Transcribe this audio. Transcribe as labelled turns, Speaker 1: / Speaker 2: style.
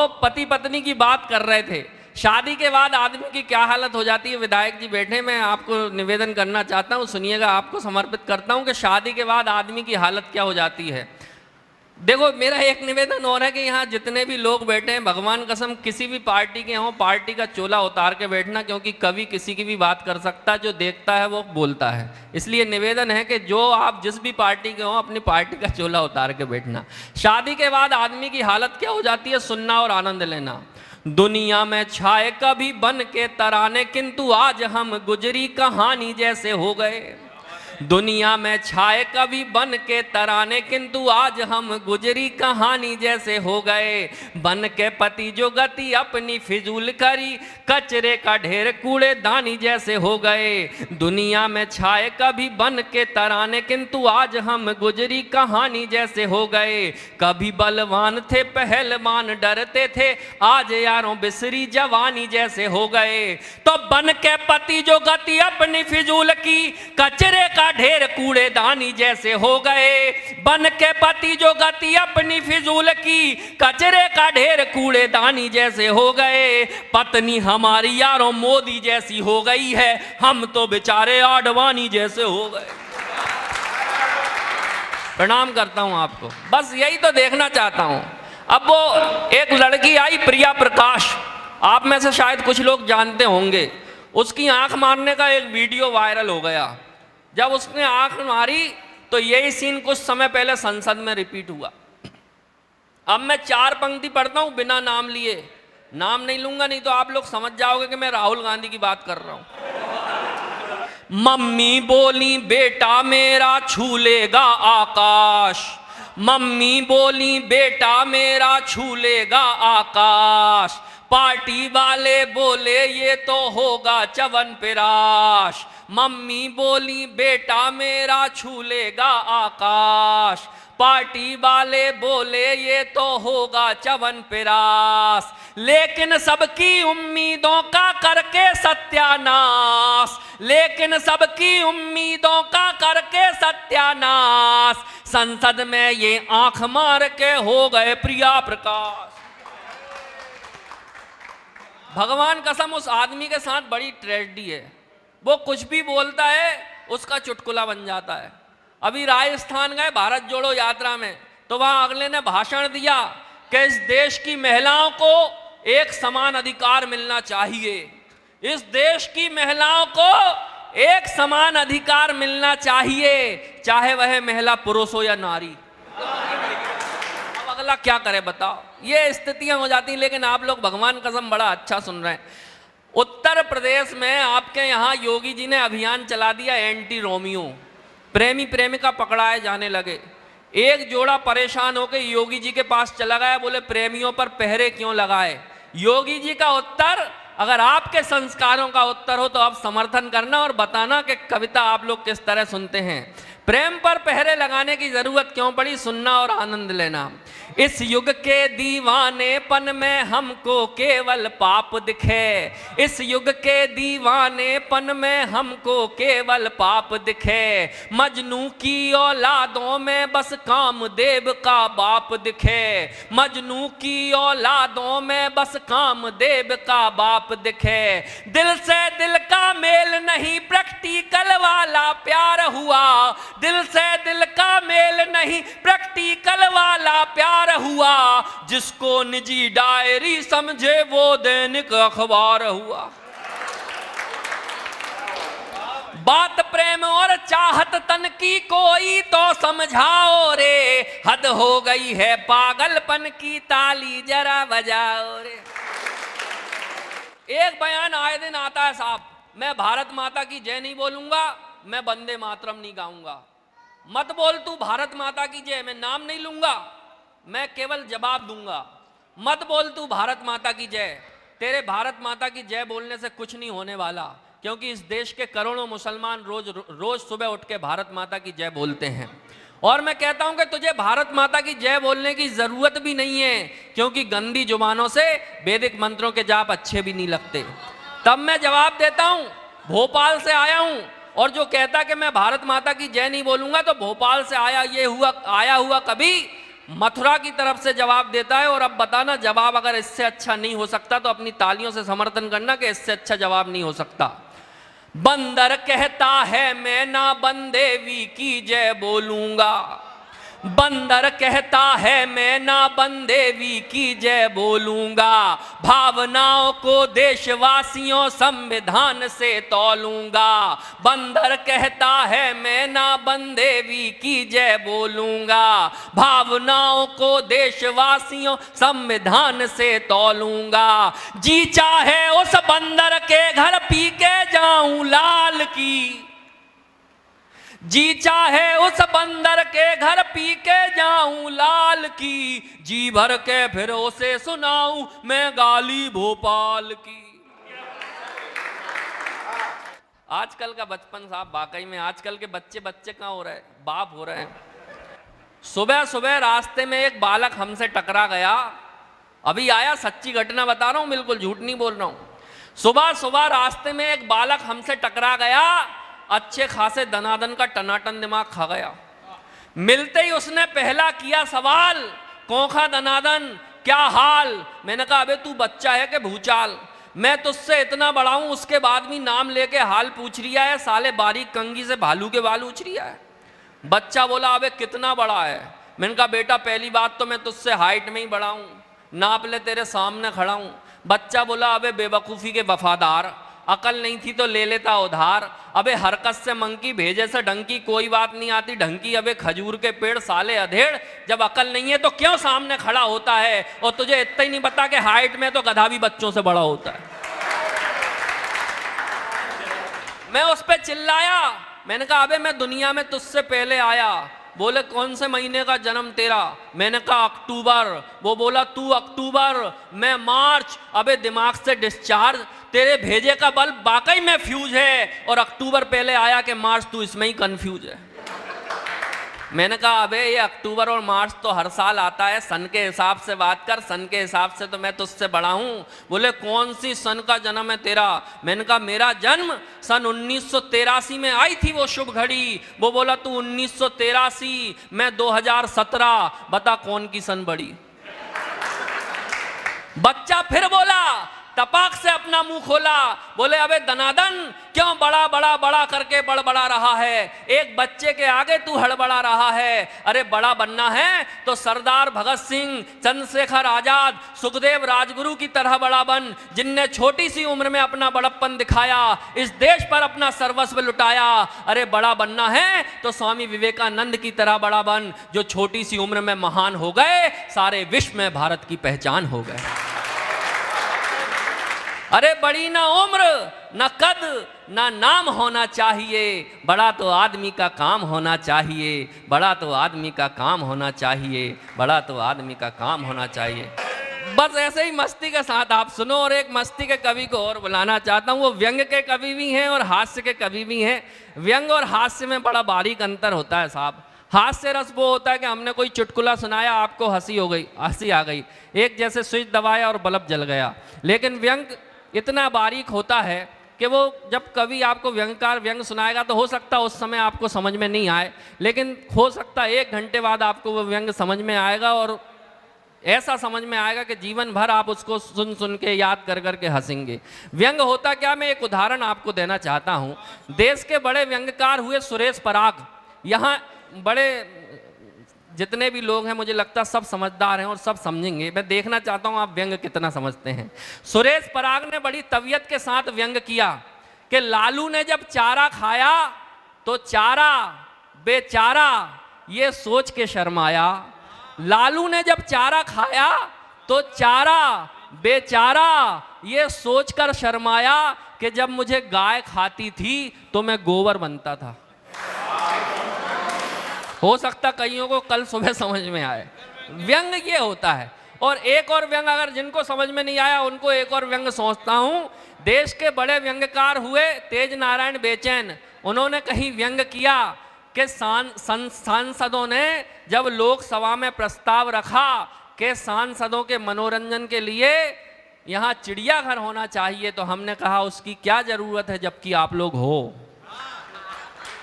Speaker 1: वो पति पत्नी की बात कर रहे थे। शादी के बाद आदमी की क्या हालत हो जाती है, विधायक जी बैठे, मैं आपको निवेदन करना चाहता हूँ, सुनिएगा, आपको समर्पित करता हूँ कि शादी के बाद आदमी की हालत क्या हो जाती है। देखो, मेरा एक निवेदन और है कि यहाँ जितने भी लोग बैठे हैं, भगवान कसम किसी भी पार्टी के हों, पार्टी का चोला उतार के बैठना, क्योंकि कभी किसी की भी बात कर सकता है, जो देखता है वो बोलता है। इसलिए निवेदन है कि जो आप जिस भी पार्टी के हों, अपनी पार्टी का चोला उतार के बैठना। शादी के बाद आदमी की हालत क्या हो जाती है, सुनना और आनंद लेना। दुनिया में छाए कभी बन के तराने, किंतु आज हम गुजरी कहानी जैसे हो गए। दुनिया में छाए कभी बन के तराने, किंतु आज हम गुजरी कहानी जैसे हो गए। बन के पति जो गति अपनी फिजूल करी, कचरे का ढेर कूड़ेदानी जैसे हो गए। दुनिया में छाए कभी बन के तराने, किंतु आज हम गुजरी कहानी जैसे हो गए। कभी बलवान थे पहलवान डरते थे, आज यारों बिसरी जवानी जैसे हो गए। तो बन के पति जो गति अपनी फिजूल की, कचरे का ढेर कूड़ेदानी जैसे हो गए। बन के पति जो गति अपनी फिजूल की, कचरे का ढेर कूड़ेदानी जैसे हो गए। पत्नी हमारी यारों मोदी जैसी हो गई है, हम तो बेचारे आडवाणी जैसे हो गए। प्रणाम करता हूं आपको, बस यही तो देखना चाहता हूं। अब वो एक लड़की आई, प्रिया प्रकाश, आप में से शायद कुछ लोग जानते होंगे। उसकी आंख मारने का एक वीडियो वायरल हो गया। जब उसने आंख मारी तो यही सीन कुछ समय पहले संसद में रिपीट हुआ। अब मैं 4 पंक्ति पढ़ता हूं बिना नाम लिए, नाम नहीं लूंगा, नहीं तो आप लोग समझ जाओगे कि मैं राहुल गांधी की बात कर रहा हूं। मम्मी बोली बेटा मेरा छू लेगा आकाश, मम्मी बोली बेटा मेरा छू लेगा आकाश। पार्टी वाले बोले ये तो होगा च्यवनप्राश, मम्मी बोली बेटा मेरा छू लेगा आकाश। पार्टी वाले बोले ये तो होगा च्यवनप्राश। लेकिन सबकी उम्मीदों का करके सत्यानाश, लेकिन सबकी उम्मीदों का करके सत्यानाश। संसद में ये आंख मार के हो गए प्रिया प्रकाश। भगवान कसम उस आदमी के साथ बड़ी ट्रेजेडी है। वो कुछ भी बोलता है उसका चुटकुला बन जाता है। अभी राजस्थान गए भारत जोड़ो यात्रा में, तो वहां अगले ने भाषण दिया कि इस देश की महिलाओं को एक समान अधिकार मिलना चाहिए, इस देश की महिलाओं को एक समान अधिकार मिलना चाहिए, चाहे वह महिला पुरुष हो या नारी। अब अगला क्या करे बताओ, ये स्थितियां हो जाती हैं। लेकिन आप लोग भगवान कसम बड़ा अच्छा सुन रहे हैं। उत्तर प्रदेश में आपके यहाँ योगी जी ने अभियान चला दिया एंटी रोमियो, प्रेमी प्रेमिका पकड़ाए जाने लगे। एक जोड़ा परेशान होकर योगी जी के पास चला गया, बोले प्रेमियों पर पहरे क्यों लगाए। योगी जी का उत्तर, अगर आपके संस्कारों का उत्तर हो तो आप समर्थन करना और बताना कि कविता आप लोग किस तरह सुनते हैं। प्रेम पर पहरे लगाने की जरूरत क्यों पड़ी, सुनना और आनंद लेना। इस युग के दीवानेपन में हमको केवल पाप दिखे, इस युग के दीवानेपन में हमको केवल पाप दिखे। मजनू की औलादों में बस कामदेव का बाप दिखे, मजनू की औलादों में बस कामदेव का बाप दिखे। दिल से दिल का मेल नहीं, प्रैक्टिकल वाला प्यार हुआ, दिल से दिल का मेल नहीं, प्रैक्टिकल वाला प्यार हुआ। जिसको निजी डायरी समझे वो दैनिक अखबार हुआ। बात प्रेम और चाहत तन की कोई तो समझाओ रे, हद हो गई है पागलपन की, ताली जरा बजाओ रे। एक बयान आए दिन आता है साहब, मैं भारत माता की जय नहीं बोलूंगा, मैं वंदे मातरम नहीं गाऊंगा। मत बोल तू भारत माता की जय, मैं नाम नहीं लूंगा, मैं केवल जवाब दूंगा। मत बोल तू भारत माता की जय, तेरे भारत माता की जय बोलने से कुछ नहीं होने वाला, क्योंकि इस देश के करोड़ों मुसलमान रोज सुबह उठ के भारत माता की जय बोलते हैं। और मैं कहता हूं कि तुझे भारत माता की जय बोलने की जरूरत भी नहीं है, क्योंकि गंदी जुबानों से वैदिक मंत्रों के जाप अच्छे भी नहीं लगते। तब मैं जवाब देता हूं, भोपाल से आया हूं, और जो कहता कि मैं भारत माता की जय नहीं बोलूंगा तो भोपाल से आया हुआ कभी मथुरा की तरफ से जवाब देता है। और अब बताना, जवाब अगर इससे अच्छा नहीं हो सकता तो अपनी तालियों से समर्थन करना कि इससे अच्छा जवाब नहीं हो सकता। बंदर कहता है मैं ना बंदेवी की जय बोलूंगा, बंदर कहता है मैं ना बंदेवी की जय बोलूंगा, भावनाओं को देशवासियों संविधान से तौलूंगा। बंदर कहता है मैं ना बंदेवी की जय बोलूंगा, भावनाओं को देशवासियों संविधान से तौलूंगा। जी चाहे उस बंदर के घर पी के जाऊं लाल की, जी चाहे उस बंदर के घर पी के जाऊं लाल की, जी भर के फिर उसे सुनाऊं मैं गाली भोपाल की। आजकल का बचपन साहब, वाकई में आजकल के बच्चे कहाँ हो रहे हैं, बाप हो रहे हैं। सुबह सुबह रास्ते में एक बालक हमसे टकरा गया, अभी आया, सच्ची घटना बता रहा हूं, बिल्कुल झूठ नहीं बोल रहा हूं। सुबह सुबह रास्ते में एक बालक हमसे टकरा गया, अच्छे खासे दनादन का टनाटन दिमाग खा गया। मिलते ही उसने पहला किया सवाल, कौखा दनादन क्या हाल। मैंने कहा अबे तू बच्चा है कि भूचाल, मैं तुझसे इतना बड़ा हूं उसके बाद भी नाम लेके हाल पूछ रिया है, साले बारीक कंघी से भालू के बाल उछ रिया है। बच्चा बोला अबे कितना बड़ा है। मैंने कहा बेटा पहली बात तो मैं तुझसे हाइट में ही बड़ा हूं, नाप ले तेरे सामने खड़ा हूं। बच्चा बोला अबे बेवकूफ़ी के वफादार, अकल नहीं थी तो ले लेता उधार। अबे हरकत से मंकी भेजे से ढंकी, कोई बात नहीं आती ढंकी। अबे खजूर के पेड़ साले अधेड़, जब अकल नहीं है तो क्यों सामने खड़ा होता है। और तुझे इतना ही नहीं पता कि हाइट में तो गधा भी बच्चों से बड़ा होता है। मैं उस पर चिल्लाया, मैंने कहा अबे मैं दुनिया में तुझसे पहले आया। बोले कौन से महीने का जन्म तेरा। मैंने कहा अक्टूबर। वो बोला तू अक्टूबर, मैं मार्च। अबे दिमाग से डिस्चार्ज, तेरे भेजे का बल्ब वाकई में फ्यूज है, और अक्टूबर पहले आया कि मार्च, तू इसमें ही कंफ्यूज है। मैंने कहा अबे ये अक्टूबर और मार्च तो हर साल आता है, सन के हिसाब से बात कर, सन के हिसाब से तो मैं तुझसे बड़ा हूं। बोले कौन सी सन का जन्म है तेरा। मैंने कहा मेरा जन्म सन 1983 में आई थी वो शुभ घड़ी। वो बोला तू 1983, मैं 2017, बता कौन की सन बड़ी। बच्चा फिर बोला, तपाक से अपना मुंह खोला, बोले अबे दनादन क्यों बड़ा बड़ा बड़ा करके बड़बड़ा रहा है, एक बच्चे के आगे तू हड़बड़ा रहा है। अरे बड़ा बनना है तो सरदार भगत सिंह, चंद्रशेखर आजाद, सुखदेव राजगुरु की तरह बड़ा बन, जिनने छोटी सी उम्र में अपना बड़प्पन दिखाया, इस देश पर अपना सर्वस्व लुटाया। अरे बड़ा बनना है तो स्वामी विवेकानंद की तरह बड़ा बन, जो छोटी सी उम्र में महान हो गए, सारे विश्व में भारत की पहचान हो गए। अरे बड़ी ना उम्र ना कद ना नाम होना चाहिए, बड़ा तो आदमी का काम होना चाहिए, बड़ा तो आदमी का काम होना चाहिए, बड़ा तो आदमी का काम होना चाहिए। बस ऐसे ही मस्ती के साथ आप सुनो। और एक मस्ती के कवि को और बुलाना चाहता हूँ, वो व्यंग के कवि भी हैं और हास्य के कवि भी हैं। व्यंग और हास्य में बड़ा बारीक अंतर होता है साहब। हास्य रस वो होता है कि हमने कोई चुटकुला सुनाया, आपको हंसी हो गई, हंसी आ गई, एक जैसे स्विच दबाया और बल्ब जल गया। लेकिन व्यंग इतना बारीक होता है कि वो जब कभी आपको व्यंगकार व्यंग सुनाएगा तो हो सकता है उस समय आपको समझ में नहीं आए, लेकिन हो सकता है 1 घंटे बाद आपको वो व्यंग समझ में आएगा, और ऐसा समझ में आएगा कि जीवन भर आप उसको सुन सुन के याद कर कर के हंसेंगे। व्यंग होता क्या, मैं एक उदाहरण आपको देना चाहता हूँ। देश के बड़े व्यंगकार हुए सुरेश पराग। यहाँ बड़े जितने भी लोग हैं मुझे लगता है सब समझदार हैं और सब समझेंगे। मैं देखना चाहता हूं आप व्यंग कितना समझते हैं। सुरेश पराग ने बड़ी तबीयत के साथ व्यंग किया कि लालू ने जब चारा खाया तो चारा बेचारा ये सोच के शर्माया। लालू ने जब चारा खाया तो चारा बेचारा ये सोचकर शर्माया कि जब मुझे गाय खाती थी तो मैं गोबर बनता था। हो सकता कईयों को कल सुबह समझ में आए। व्यंग ये होता है। और एक और व्यंग अगर जिनको समझ में नहीं आया उनको एक और व्यंग सोचता हूँ। देश के बड़े व्यंगकार हुए तेज नारायण बेचैन। उन्होंने कहीं व्यंग किया कि सांसदों ने जब लोकसभा में प्रस्ताव रखा कि सांसदों के मनोरंजन के लिए यहाँ चिड़ियाघर होना चाहिए, तो हमने कहा उसकी क्या ज़रूरत है जबकि आप लोग हो।